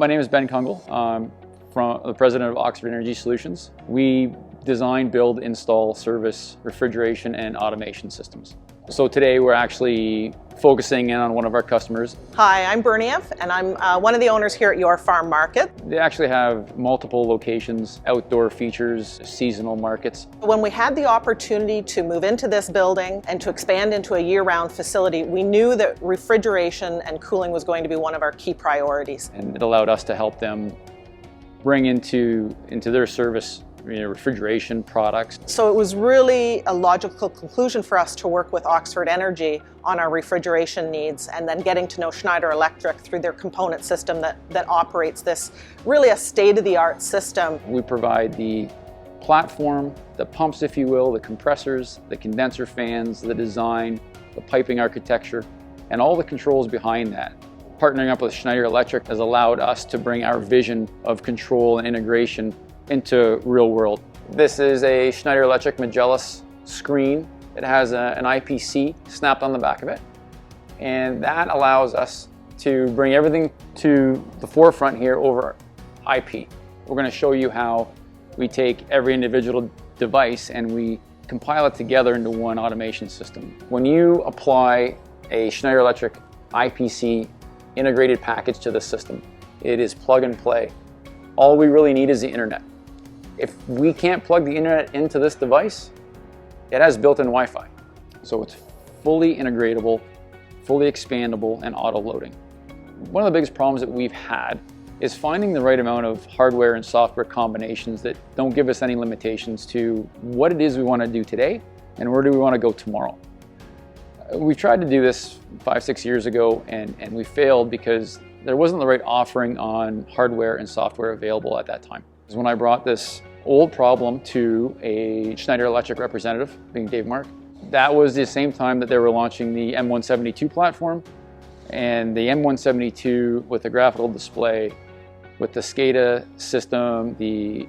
My name is Ben Kungle. I'm the president of Oxford Energy Solutions. We design, build, install, service, refrigeration, and automation systems. So today we're actually focusing in on one of our customers. Hi, I'm Berniev, and I'm one of the owners here at Your Farm Market. They actually have multiple locations, outdoor features, seasonal markets. When we had the opportunity to move into this building and to expand into a year-round facility, we knew that refrigeration and cooling was going to be one of our key priorities. And it allowed us to help them bring into their service refrigeration products. So it was really a logical conclusion for us to work with Oxford Energy on our refrigeration needs, and then getting to know Schneider Electric through their component system that operates this really a state-of-the-art system. We provide the platform, the pumps if you will, the compressors, the condenser fans, the design, the piping architecture, and all the controls behind that. Partnering up with Schneider Electric has allowed us to bring our vision of control and integration into real world. This is a Schneider Electric Magellus screen. It has an IPC snapped on the back of it, and that allows us to bring everything to the forefront here over IP. We're going to show you how we take every individual device and we compile it together into one automation system. When you apply a Schneider Electric IPC integrated package to the system, it is plug and play. All we really need is the internet. If we can't plug the internet into this device, it has built-in Wi-Fi. So it's fully integratable, fully expandable, and auto-loading. One of the biggest problems that we've had is finding the right amount of hardware and software combinations that don't give us any limitations to what it is we want to do today and where do we want to go tomorrow. We tried to do this 5-6 years ago and we failed because there wasn't the right offering on hardware and software available at that time. When I brought this old problem to a Schneider Electric representative, being Dave Mark, that was the same time that they were launching the M172 platform, and the M172 with the graphical display, with the SCADA system, the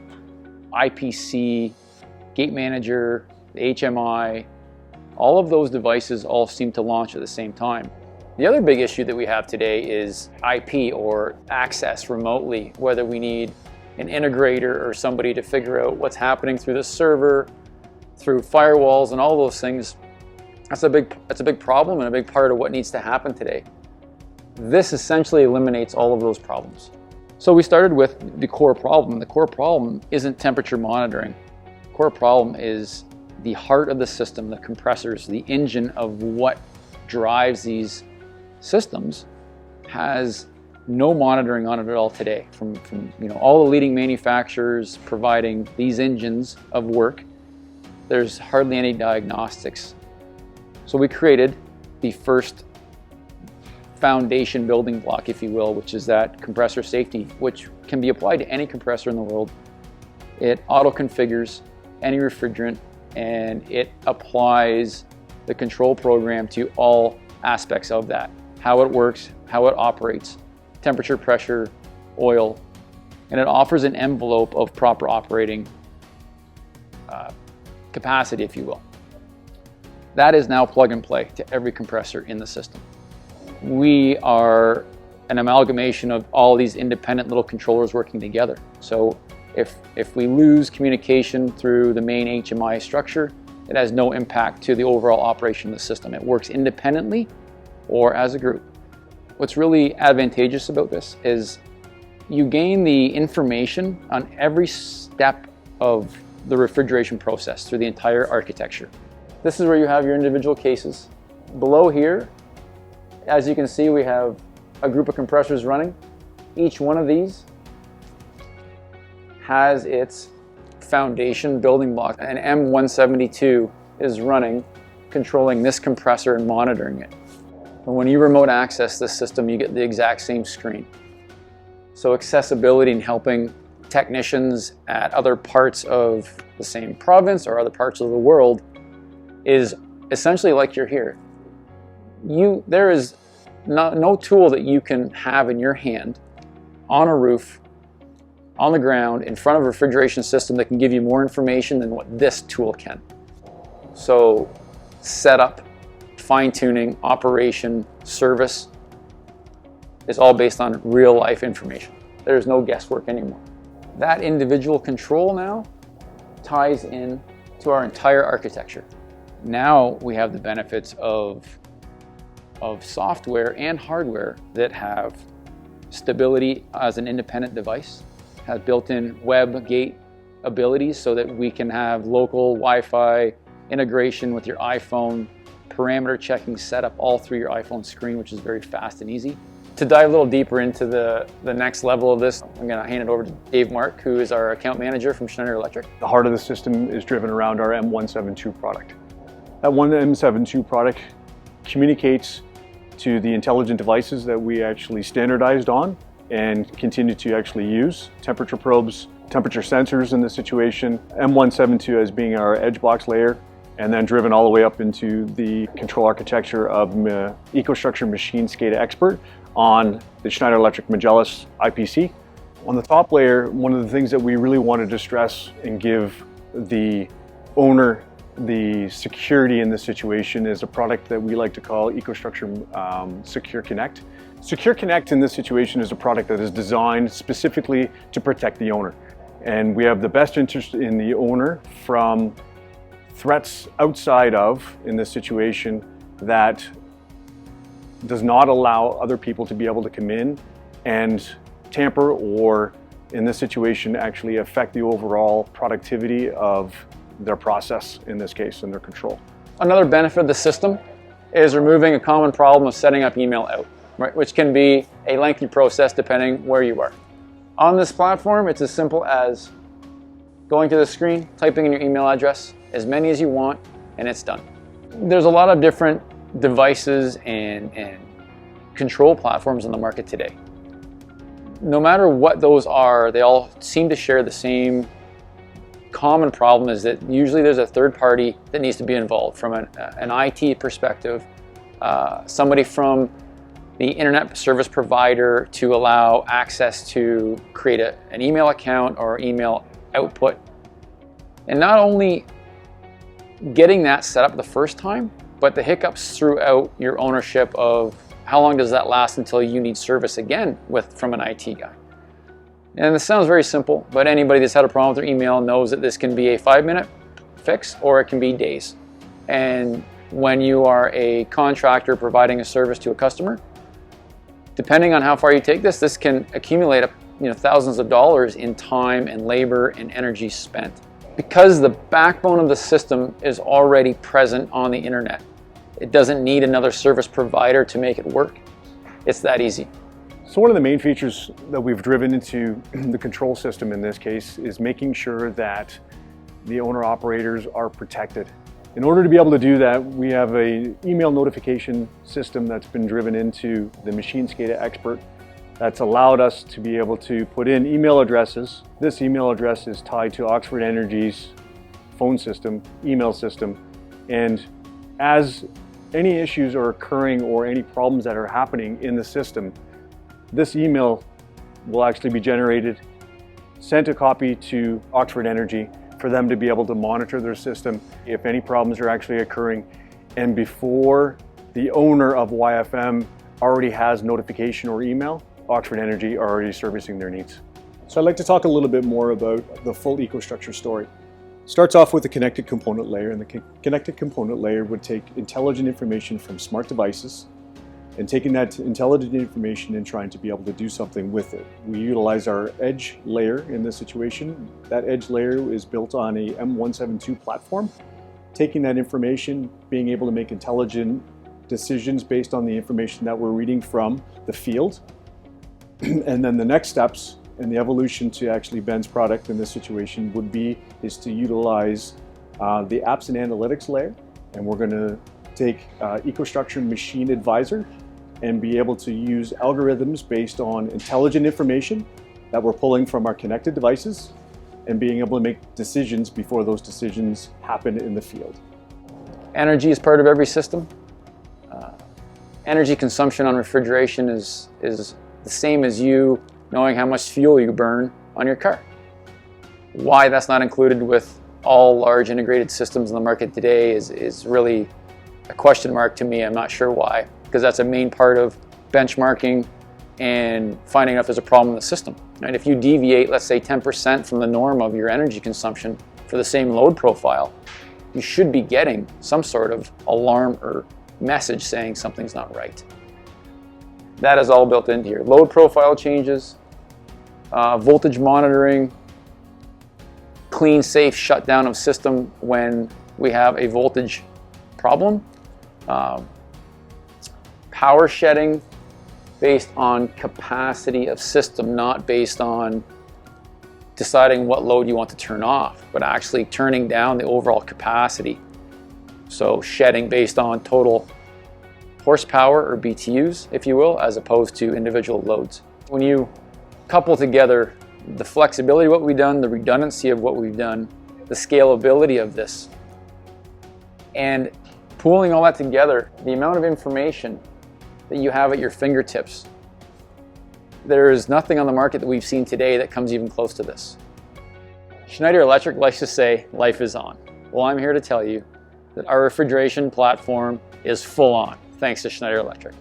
IPC, gate manager, the HMI, all of those devices all seem to launch at the same time. The other big issue that we have today is IP, or access remotely, whether we need an integrator or somebody to figure out what's happening through the server, through firewalls and all those things. That's a big problem and a big part of what needs to happen today. This essentially eliminates all of those problems. So we started with the core problem. The core problem isn't temperature monitoring. The core problem is the heart of the system, the compressors, the engine of what drives these systems has no monitoring on it at all today. From all the leading manufacturers providing these engines of work, there's hardly any diagnostics. So we created the first foundation building block, if you will, which is that compressor safety, which can be applied to any compressor in the world. It auto-configures any refrigerant and it applies the control program to all aspects of that. How it works, how it operates, temperature, pressure, oil, and it offers an envelope of proper operating capacity, if you will. That is now plug and play to every compressor in the system. We are an amalgamation of all these independent little controllers working together. So if we lose communication through the main HMI structure, it has no impact to the overall operation of the system. It works independently or as a group. What's really advantageous about this is you gain the information on every step of the refrigeration process through the entire architecture. This is where you have your individual cases. Below here, as you can see, we have a group of compressors running. Each one of these has its foundation building block. An M172 is running, controlling this compressor and monitoring it. And when you remote access this system, you get the exact same screen. So accessibility and helping technicians at other parts of the same province or other parts of the world is essentially like you're here. There is no tool that you can have in your hand on a roof, on the ground, in front of a refrigeration system that can give you more information than what this tool can. So setup, fine-tuning, operation, service is all based on real-life information. There's no guesswork anymore. That individual control now ties in to our entire architecture. Now we have the benefits of software and hardware that have stability as an independent device, has built-in web gate abilities so that we can have local Wi-Fi integration with your iPhone, parameter checking setup all through your iPhone screen, which is very fast and easy. To dive a little deeper into the next level of this, I'm going to hand it over to Dave Mark, who is our account manager from Schneider Electric. The heart of the system is driven around our M172 product. That M172 product communicates to the intelligent devices that we actually standardized on and continue to actually use. Temperature probes, temperature sensors in this situation, M172 as being our edge box layer, and then driven all the way up into the control architecture of EcoStruxure Machine SCADA Expert on the Schneider Electric Magellus IPC. On the top layer, one of the things that we really wanted to stress and give the owner the security in this situation is a product that we like to call EcoStruxure Secure Connect. Secure Connect in this situation is a product that is designed specifically to protect the owner. And we have the best interest in the owner from threats outside of, in this situation, that does not allow other people to be able to come in and tamper or, in this situation, actually affect the overall productivity of their process, in this case, and their control. Another benefit of the system is removing a common problem of setting up email out, right, which can be a lengthy process depending where you are. On this platform, it's as simple as going to the screen, typing in your email address, as many as you want, and it's done. There's a lot of different devices and control platforms on the market today. No matter what those are, they all seem to share the same common problem, is that usually there's a third party that needs to be involved from an IT perspective, somebody from the internet service provider to allow access to create an email account or email output. And not only getting that set up the first time, but the hiccups throughout your ownership of how long does that last until you need service again from an IT guy. And this sounds very simple, but anybody that's had a problem with their email knows that this can be a 5-minute fix or it can be days. And when you are a contractor providing a service to a customer, depending on how far you take this, this can accumulate thousands of dollars in time and labor and energy spent. Because the backbone of the system is already present on the internet, it doesn't need another service provider to make it work. It's that easy. So one of the main features that we've driven into the control system in this case is making sure that the owner-operators are protected. In order to be able to do that, we have an email notification system that's been driven into the Machine SCADA Expert that's allowed us to be able to put in email addresses. This email address is tied to Oxford Energy's phone system, email system, and as any issues are occurring or any problems that are happening in the system, this email will actually be generated, sent a copy to Oxford Energy for them to be able to monitor their system if any problems are actually occurring. And before the owner of YFM already has notification or email, Oxford Energy are already servicing their needs. So I'd like to talk a little bit more about the full EcoStruxure story. Starts off with the connected component layer, and the connected component layer would take intelligent information from smart devices and taking that intelligent information and trying to be able to do something with it. We utilize our edge layer in this situation. That edge layer is built on a M172 platform. Taking that information, being able to make intelligent decisions based on the information that we're reading from the field. And then the next steps and the evolution to actually Ben's product in this situation is to utilize the apps and analytics layer. And we're going to take EcoStruxure Machine Advisor and be able to use algorithms based on intelligent information that we're pulling from our connected devices and being able to make decisions before those decisions happen in the field. Energy is part of every system. Energy consumption on refrigeration is the same as you knowing how much fuel you burn on your car. Why that's not included with all large integrated systems in the market today is really a question mark to me. I'm not sure why, because that's a main part of benchmarking and finding out if there's a problem in the system. And if you deviate, let's say 10% from the norm of your energy consumption for the same load profile, you should be getting some sort of alarm or message saying something's not right. That is all built into here. Load profile changes, voltage monitoring, clean, safe shutdown of system when we have a voltage problem, power shedding based on capacity of system, not based on deciding what load you want to turn off, but actually turning down the overall capacity. So shedding based on total horsepower or BTUs, if you will, as opposed to individual loads. When you couple together the flexibility of what we've done, the redundancy of what we've done, the scalability of this, and pooling all that together, the amount of information that you have at your fingertips, there is nothing on the market that we've seen today that comes even close to this. Schneider Electric likes to say, life is on. Well, I'm here to tell you that our refrigeration platform is full on, thanks to Schneider Electric.